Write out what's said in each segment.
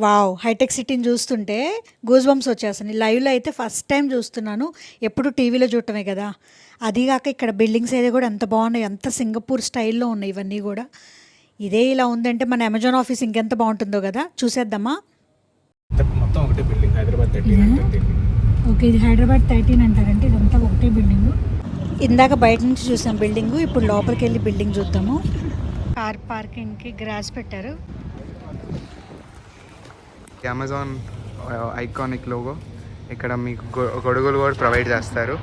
Wow! Hitech సిటీని చూస్తుంటే goose bumps వచ్చేస్తున్నాయి. లైవ్‌లో అయితే ఫస్ట్ టైమ్ చూస్తున్నాను. ఎప్పుడు టీవీలో చూడటమే కదా! అది గాక ఇక్కడ బిల్డింగ్స్ అయితే కూడా ఎంత బాగున్నాయి. ఎంత సింగపూర్ స్టైల్‌లో ఉన్నాయి ఇవన్నీ గూడా. ఇదే ఇలా ఉందంటే మన అమెజాన్ ఆఫీస్ ఇంకెంత బావుంటుందో గదా! చూసేద్దామా? మొత్తం ఒకటే బిల్డింగ్ హైదరాబాద్ 13 అంటారు దీన్ని. ఓకే. ఇది హైదరాబాద్ 13 అంటారంటే ఇదంతా ఒకటే బిల్డింగు. ఇందాక బయట నుంచి చూసాం బిల్డింగు. ఇప్పుడు లోపలికెళ్ళి బిల్డింగ్ చూద్దాము. కార్ పార్కింగ్‌కి గ్రాస్ పెట్టారు. అమెజాన్ ఐకానిక్ లోగో ఇక్కడ మీకు గొడుగులు కూడా ప్రొవైడ్ చేస్తారు.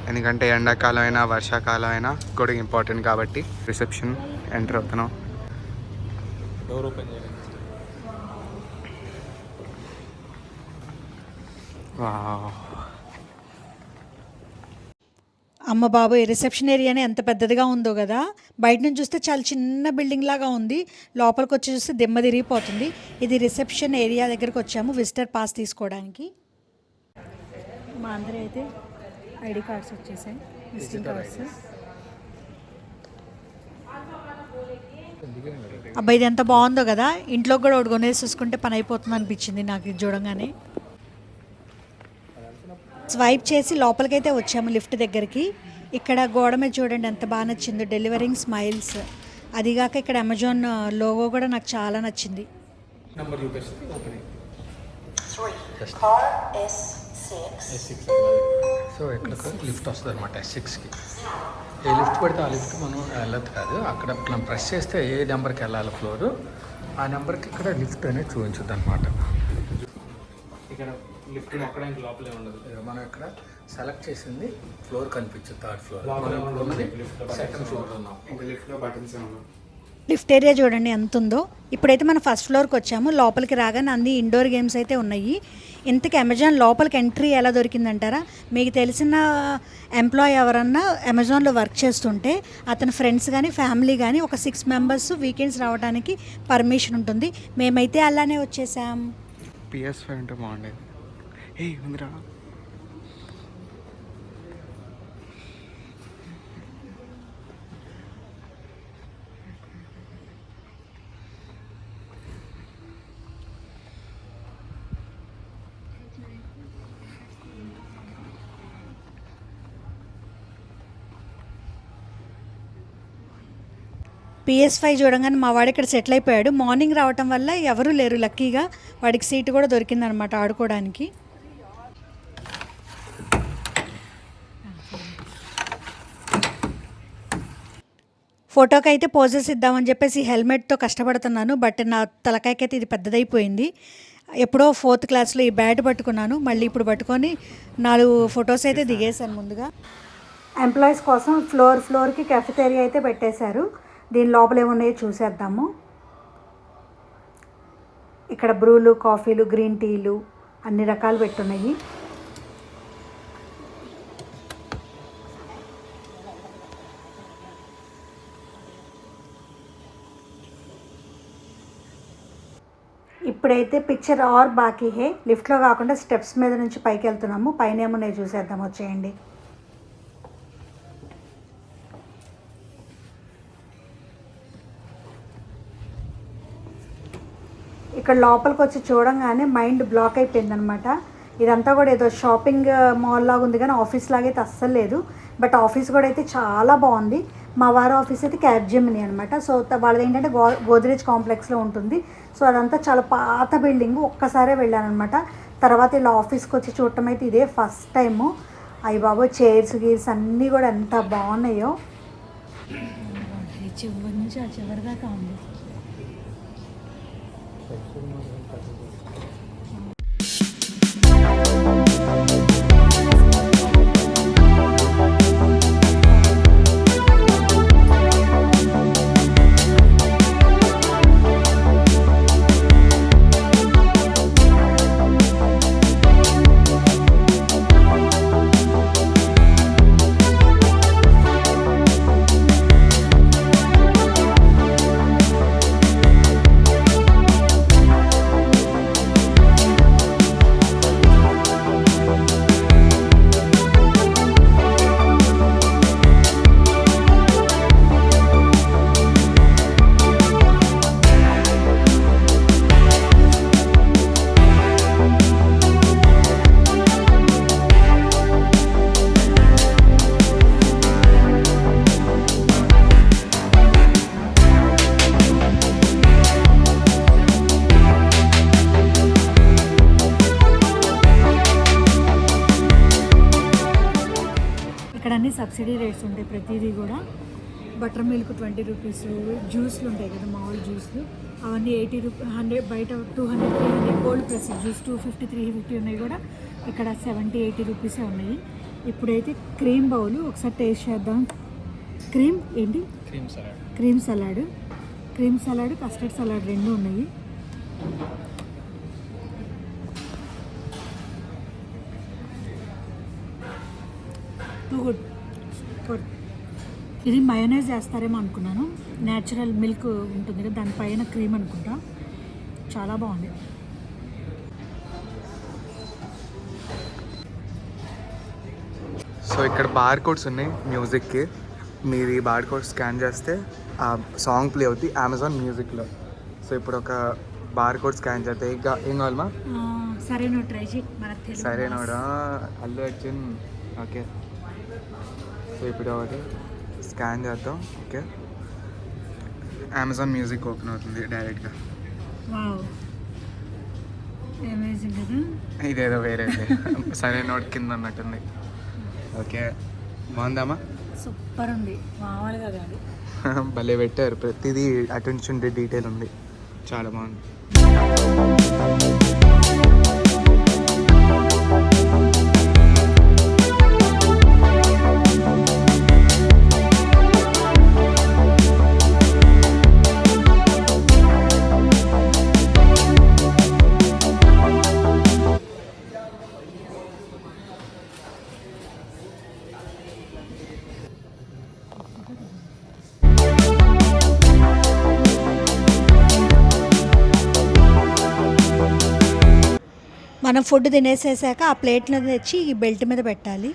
ఎందుకంటే ఎండాకాలం అయినా వర్షాకాలం అయినా గొడుగు ఇంపార్టెంట్ కాబట్టి. రిసెప్షన్ ఎంటర్ అవుతున్నాం. డోర్ ఓపెన్ చేయండి. అమ్మ బాబోయ్! రిసెప్షన్ ఏరియానే ఎంత పెద్దదిగా ఉందో గదా! బయట నుంచి చూస్తే చాలా చిన్న బిల్డింగ్ లాగా ఉంది. లోపలికొచ్చి చూస్తే దిమ్మ తిరిగిపోతుంది. ఇది రిసెప్షన్ ఏరియా దగ్గరకొచ్చాము విజిటర్ పాస్ తీసుకోవడానికి. మా అందరూ అయితే ఐడీ కార్డ్స్ వచ్చేసాయి. Visiting cards. అబ్బా! ఇది ఎంత బాగుందో కదా! ఇంట్లో కూడా ఒకటి కొనేసి చూసుకుంటే పని అయిపోతుంది అనిపించింది నాకు ఇది చూడంగానే. స్వైప్ చేసి లోపలికైతే వచ్చాము లిఫ్ట్ దగ్గరికి. ఇక్కడ గోడ మీద చూడండి ఎంత బాగా నచ్చిందో, డెలివరింగ్ స్మైల్స్. అదిగాక ఇక్కడ అమెజాన్ లోగో కూడా నాకు చాలా నచ్చింది. నంబర్ చూపిస్తుంది ఓపెనింగ్. సో ఇక్కడ లిఫ్ట్ వస్తుంది అనమాట S6కి. ఏ లిఫ్ట్ పడితే ఆ లిఫ్ట్ మనం వెళ్ళదు కాదు. అక్కడ మనం ప్రెస్ చేస్తే ఏ నెంబర్కి వెళ్ళాలి ఫ్లోరు, ఆ నెంబర్కి ఇక్కడ లిఫ్ట్ అనేది చూపించుద్ది అనమాట. ఇక్కడ లిఫ్ట్ ఎక్కడానికి లోపలే ఉండదు. మనం ఇక్కడ సెలెక్ట్ చేసింది ఫ్లోర్ కనిపించుద్ది, థర్డ్ ఫ్లోర్. మనం ఇప్పుడు ఉన్నది సెకండ్ ఫ్లోర్ ఉన్నాం. ఇంకా లిఫ్ట్లో బటన్స్ ఏమన్నా. లిఫ్ట్ ఏరియా చూడండి ఎంత ఉందో. ఇప్పుడైతే మనం ఫస్ట్ ఫ్లోర్కి వచ్చాము. లోపలికి రాగానే అన్ని ఇండోర్ గేమ్స్ అయితే ఉన్నాయి. ఇంతకీ అమెజాన్ లోపలికి ఎంట్రీ ఎలా దొరికిందంటారా? మీకు తెలిసిన ఎంప్లాయ్ ఎవరన్నా అమెజాన్లో వర్క్ చేస్తుంటే అతని ఫ్రెండ్స్ కానీ ఫ్యామిలీ కానీ ఒక 6 మెంబర్స్ వీకెండ్స్ రావడానికి పర్మిషన్ ఉంటుంది. మేమైతే అలానే వచ్చేసాం. PS5 అంటే బాగుండేది. ఉందిరా. PS5 చూడంగానే మా వాడు ఇక్కడ సెటిల్ అయిపోయాడు. మార్నింగ్ రావటం వల్ల ఎవరూ లేరు లక్కీగా. వాడికి సీటు కూడా దొరికిందనమాట ఆడుకోవడానికి. ఫోటోకి అయితే పోజెస్ ఇద్దామని చెప్పేసి హెల్మెట్తో కష్టపడుతున్నాను. బట్ నా తలకాయకైతే ఇది పెద్దదైపోయింది. ఎప్పుడో 4th క్లాస్లో ఈ బ్యాట్ పట్టుకున్నాను. మళ్ళీ ఇప్పుడు పట్టుకొని 4 ఫొటోస్ అయితే దిగేశాను ముందుగా. ఎంప్లాయీస్ కోసం ఫ్లోర్కి కెఫెటేరియా అయితే పెట్టేశారు. దీని లోపల ఏమున్నాయో చూసేద్దాము. ఇక్కడ బ్రూలు, కాఫీలు, గ్రీన్ టీలు అన్ని రకాలు పెట్టున్నాయి. ఇప్పుడైతే పిక్చర్ ఆర్ బాకీ హే. లిఫ్ట్లో కాకుండా స్టెప్స్ మీద నుంచి పైకి వెళ్తున్నాము. పైన ఏమున్నాయో చూసేద్దాం వచ్చేయండి. ఇక్కడ లోపలికి వచ్చి చూడంగానే మైండ్ బ్లాక్ అయిపోయిందనమాట. ఇదంతా కూడా ఏదో షాపింగ్ మాల్ లాగా ఉంది కానీ ఆఫీస్ లాగా అయితే అస్సలు లేదు. బట్ ఆఫీస్ కూడా అయితే చాలా బాగుంది. మా వారి ఆఫీస్ అయితే క్యాబ్జెమిని అనమాట. సో వాళ్ళది ఏంటంటే గోద్రేజ్ కాంప్లెక్స్లో ఉంటుంది. సో అదంతా చాలా పాత బిల్డింగు. ఒక్కసారే వెళ్ళానమాట. తర్వాత ఇలా ఆఫీస్కి వచ్చి చూడటం అయితే ఇదే ఫస్ట్ టైము. అయ్యి బాబో చైర్స్ గీర్స్ అన్నీ కూడా ఎంత బాగున్నాయో. చివరి నుంచి ఆ చివరి దాకా ఉంది. అన్ని సబ్సిడీ రేట్స్ ఉంటాయి ప్రతిదీ కూడా. బటర్ మిల్క్ 20 రూపీస్, జ్యూస్లు ఉంటాయి కదా మామూలు జ్యూస్లు అవన్నీ 80 రూపీ 100, బయట 200, 300. కోల్డ్ ప్రెస్ జ్యూస్ 250, 350 ఉన్నాయి కూడా, ఇక్కడ 70, 80 రూపీసే ఉన్నాయి. ఇప్పుడైతే క్రీమ్ బౌల్ ఒకసారి టేస్ట్ చేద్దాం. క్రీమ్ ఏంటి? క్రీమ్ సలాడ్, కస్టర్డ్ సలాడ్ రెండు ఉన్నాయి. గుడ్. ఇది మయోనైజ్ చేస్తారేమో అనుకున్నాను. న్యాచురల్ మిల్క్ ఉంటుంది కదా దానిపైన క్రీమ్ అనుకుంటా. చాలా బాగుంది. సో ఇక్కడ బార్ కోడ్స్ ఉన్నాయి మ్యూజిక్కి. మీరు ఈ బార్ కోడ్ స్కాన్ చేస్తే ఆ సాంగ్ ప్లే అవుతుంది అమెజాన్ మ్యూజిక్లో. సో ఇప్పుడు ఒక బార్ కోడ్ స్కాన్ చేస్తే ఇంకా ఏం కావాలమ్మా? సరేనో ట్రై చేయి. మనకు తెలుసు. సరేనోడా అల్లు అర్జున్. ఓకే, సో ఇప్పుడు ఒకటి స్కాన్ చేద్దాం. ఓకే, అమెజాన్ మ్యూజిక్ ఓపెన్ అవుతుంది డైరెక్ట్గా. వావ్, అమేజింగ్ కదా. ఇదేదో వేరే సరే నోట్ కింద ఉన్నట్టుంది. ఓకే, బాగుందామా? సూపర్ ఉంది, మామూలుగా కాదు. భలే పెట్టారు, ప్రతిదీ అటెన్షన్ డీటెయిల్ ఉంది, చాలా బాగుంది. మనం ఫుడ్ తినేసేసాక ఆ ప్లేట్లను తెచ్చి ఈ బెల్ట్ మీద పెట్టాలి.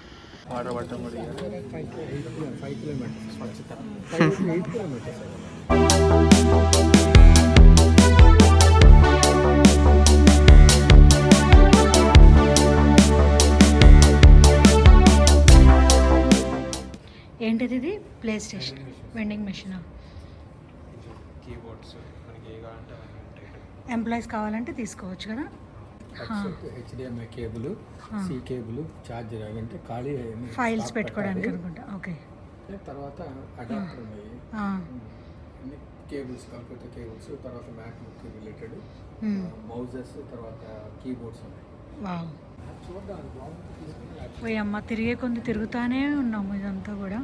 ఏంటిది? ఇది PlayStation vending machine. Employees కావాలంటే తీసుకోవచ్చు కదా. HDMI cable, C cable, charger అంటే ఖాళీ ఫైల్స్ పెట్టుకోవడానికి అనుకుంటా. ఓకే, తర్వాత అడాప్టర్ ఉన్నాయి, అన్ని కేబుల్స్, కంప్యూటర్ కేబుల్స్, తర్వాత మ్యాక్ బుక్ రిలేటెడ్ మౌజెస్, తర్వాత కీబోర్డ్స్ ఉన్నాయి. వావ్, చూడడానికి బాగుంది. పోయి అమ్మ తిరిగే కొంది తిరుగుతానే ఉన్నాము. ఇదంతా కూడా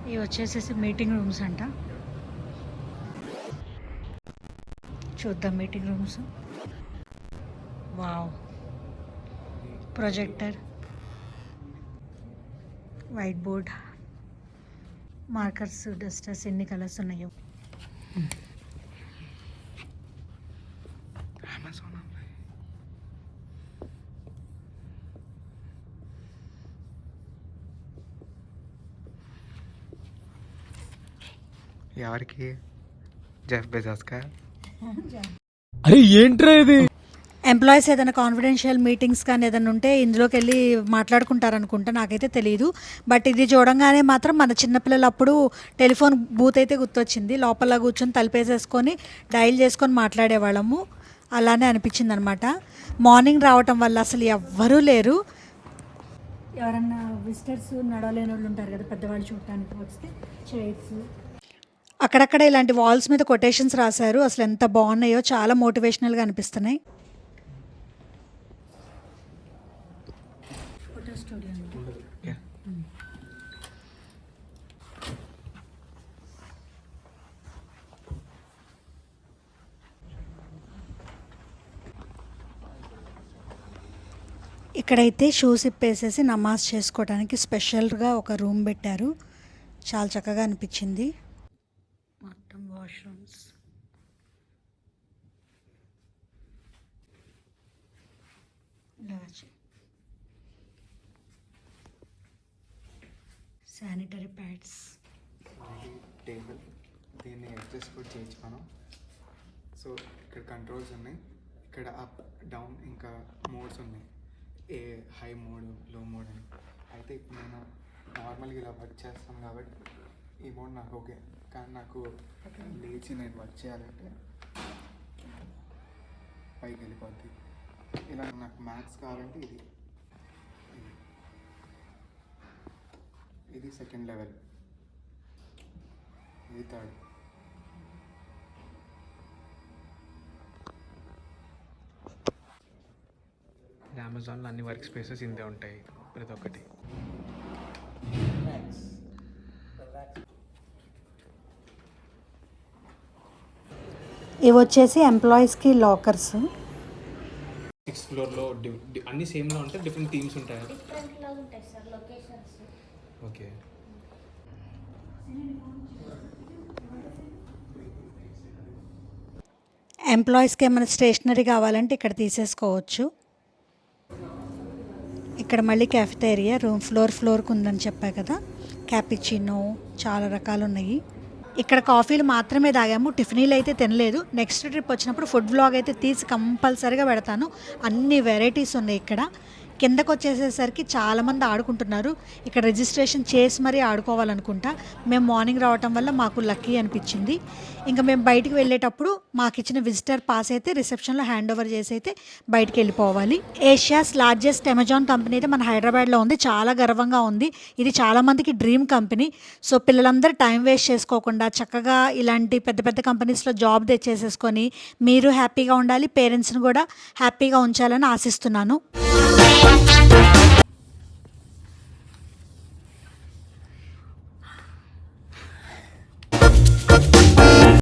ఇవి వచ్చేసేసి మీటింగ్ రూమ్స్ అంట. చూద్దాం meeting rooms. Wow, projector, white board, markers, dusters, ఎన్ని కలర్స్ ఉన్నాయో. ఎవరికి? జెఫ్ బెజోస్కా? అరే ఏంట్రా ఇది? ఎంప్లాయీస్ ఏదైనా కాన్ఫిడెన్షియల్ మీటింగ్స్ కానీ ఏదైనా ఉంటే ఇందులోకి వెళ్ళి మాట్లాడుకుంటారనుకుంటా, నాకైతే తెలియదు. బట్ ఇది చూడంగానే మాత్రం మన చిన్నపిల్లలు అప్పుడు టెలిఫోన్ బూత్ అయితే గుర్తొచ్చింది. లోపల కూర్చొని తలుపేసేసుకొని డైల్ చేసుకొని మాట్లాడేవాళ్ళము. అలానే అనిపించింది అనమాట. మార్నింగ్ రావటం వల్ల అసలు ఎవ్వరూ లేరు. ఎవరన్నా విజిటర్స్ నడవలేని వాళ్ళు ఉంటారు కదా, పెద్దవాళ్ళు చూడటానికి వస్తే చైర్స్. అక్కడక్కడ ఇలాంటి వాల్స్ మీద కొటేషన్స్ రాశారు. అసలు ఎంత బాగున్నాయో, చాలా మోటివేషనల్గా అనిపిస్తున్నాయి. Photo studio. ఇక్కడైతే షూస్ ఇప్పేసేసి నమాజ్ చేసుకోవడానికి స్పెషల్గా ఒక రూమ్ పెట్టారు. చాలా చక్కగా అనిపించింది. మొత్తం వాష్రూమ్స్. Sanitary pads. టేబుల్, దీన్ని అడ్జస్ట్ కూడా చేయొచ్చు మనం. సో ఇక్కడ కంట్రోల్స్ ఉన్నాయి, ఇక్కడ అప్ డౌన్ ఇంకా మోడ్స్ ఉన్నాయి, ఏ హై మోడ్, లో మోడ్ అని. అయితే ఇప్పుడు నేను నార్మల్గా ఇలా వర్క్ చేస్తాను కాబట్టి ఈ మోడ్ నాకు ఓకే. కానీ నాకు లేచి నేను వర్క్ చేయాలంటే పైకి వెళ్ళిపోద్ది. ఇలా నాకు మ్యాక్స్ కావాలంటే ఇది ఇది సెకండ్ లెవెల్, ఇది థర్డ్. అమెజాన్లో అన్ని వర్క్ స్పేసెస్ ఇంతే ఉంటాయి ప్రతి ఒక్కటి. ఇవి వచ్చేసి ఎంప్లాయీస్కి లాకర్స్. 6th ఫ్లోర్లో అన్ని సేమ్లో ఉంటాయి, డిఫరెంట్ థీమ్స్ ఉంటాయి. డిఫరెంట్లో ఉంటాయి సార్ లొకేషన్స్. ఓకే. ఎంప్లాయీస్కి ఏమైనా స్టేషనరీ కావాలంటే ఇక్కడ తీసేసుకోవచ్చు. ఇక్కడ మళ్ళీ క్యాఫెటేరియా రూమ్ ఫ్లోర్కి ఉందని చెప్పా కదా. క్యాపిచినో చాలా రకాలు ఉన్నాయి. ఇక్కడ కాఫీలు మాత్రమే తాగాము, టిఫినీలు అయితే తినలేదు. నెక్స్ట్ ట్రిప్ వచ్చినప్పుడు ఫుడ్ వ్లాగ్ అయితే తీసి కంపల్సరీగా పెడతాను. అన్ని వెరైటీస్ ఉన్నాయి ఇక్కడ. కిందకు వచ్చేసేసరికి చాలామంది ఆడుకుంటున్నారు. ఇక్కడ రిజిస్ట్రేషన్ చేసి మరీ ఆడుకోవాలనుకుంటా. మేము మార్నింగ్ రావటం వల్ల మాకు లక్కీ అనిపించింది. ఇంకా మేము బయటికి వెళ్ళేటప్పుడు మాకు ఇచ్చిన విజిటర్ పాస్ అయితే రిసెప్షన్లో హ్యాండ్ ఓవర్ చేసి అయితే బయటికి వెళ్ళిపోవాలి. ఏషియాస్ లార్జెస్ట్ అమెజాన్ కంపెనీ అయితే మన హైదరాబాద్లో ఉంది. చాలా గర్వంగా ఉంది. ఇది చాలామందికి డ్రీమ్ కంపెనీ. సో పిల్లలందరూ టైం వేస్ట్ చేసుకోకుండా చక్కగా ఇలాంటి పెద్ద పెద్ద కంపెనీస్లో జాబ్ తెచ్చేసేసుకొని మీరు హ్యాపీగా ఉండాలి, పేరెంట్స్ని కూడా హ్యాపీగా ఉంచాలని ఆశిస్తున్నాను.